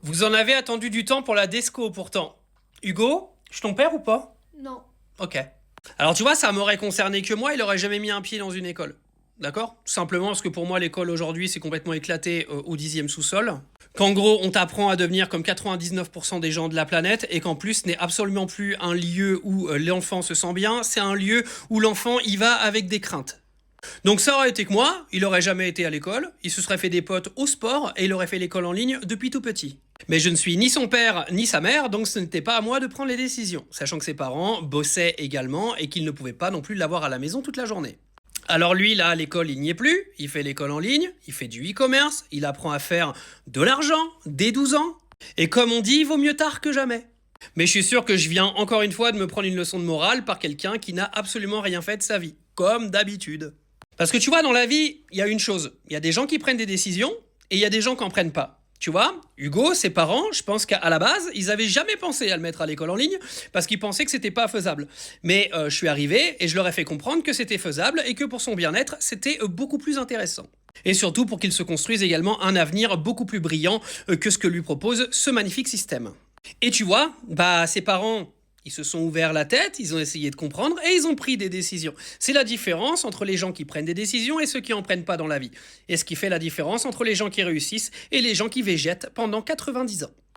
Vous en avez attendu du temps pour la desco pourtant. Hugo, je suis ton père ou pas? Non. Ok. Alors tu vois, ça m'aurait concerné que moi, il aurait jamais mis un pied dans une école. D'accord? Tout simplement parce que pour moi, l'école aujourd'hui, c'est complètement éclaté au 10e sous-sol. Qu'en gros, on t'apprend à devenir comme 99% des gens de la planète et qu'en plus, ce n'est absolument plus un lieu où l'enfant se sent bien, c'est un lieu où l'enfant y va avec des craintes. Donc ça aurait été que moi, il aurait jamais été à l'école, il se serait fait des potes au sport et il aurait fait l'école en ligne depuis tout petit. Mais je ne suis ni son père ni sa mère, donc ce n'était pas à moi de prendre les décisions, sachant que ses parents bossaient également et qu'ils ne pouvaient pas non plus l'avoir à la maison toute la journée. Alors lui, là, à l'école, il n'y est plus, il fait l'école en ligne, il fait du e-commerce, il apprend à faire de l'argent dès 12 ans. Et comme on dit, vaut mieux tard que jamais. Mais je suis sûr que je viens encore une fois de me prendre une leçon de morale par quelqu'un qui n'a absolument rien fait de sa vie, comme d'habitude. Parce que tu vois, dans la vie, il y a une chose. Il y a des gens qui prennent des décisions et il y a des gens qui n'en prennent pas. Tu vois, Hugo, ses parents, je pense qu'à la base, ils avaient jamais pensé à le mettre à l'école en ligne parce qu'ils pensaient que c'était pas faisable. Mais je suis arrivé et je leur ai fait comprendre que c'était faisable et que pour son bien-être, c'était beaucoup plus intéressant. Et surtout pour qu'il se construise également un avenir beaucoup plus brillant que ce que lui propose ce magnifique système. Et tu vois, ses parents, ils se sont ouverts la tête, ils ont essayé de comprendre et ils ont pris des décisions. C'est la différence entre les gens qui prennent des décisions et ceux qui en prennent pas dans la vie. Et ce qui fait la différence entre les gens qui réussissent et les gens qui végètent pendant 90 ans.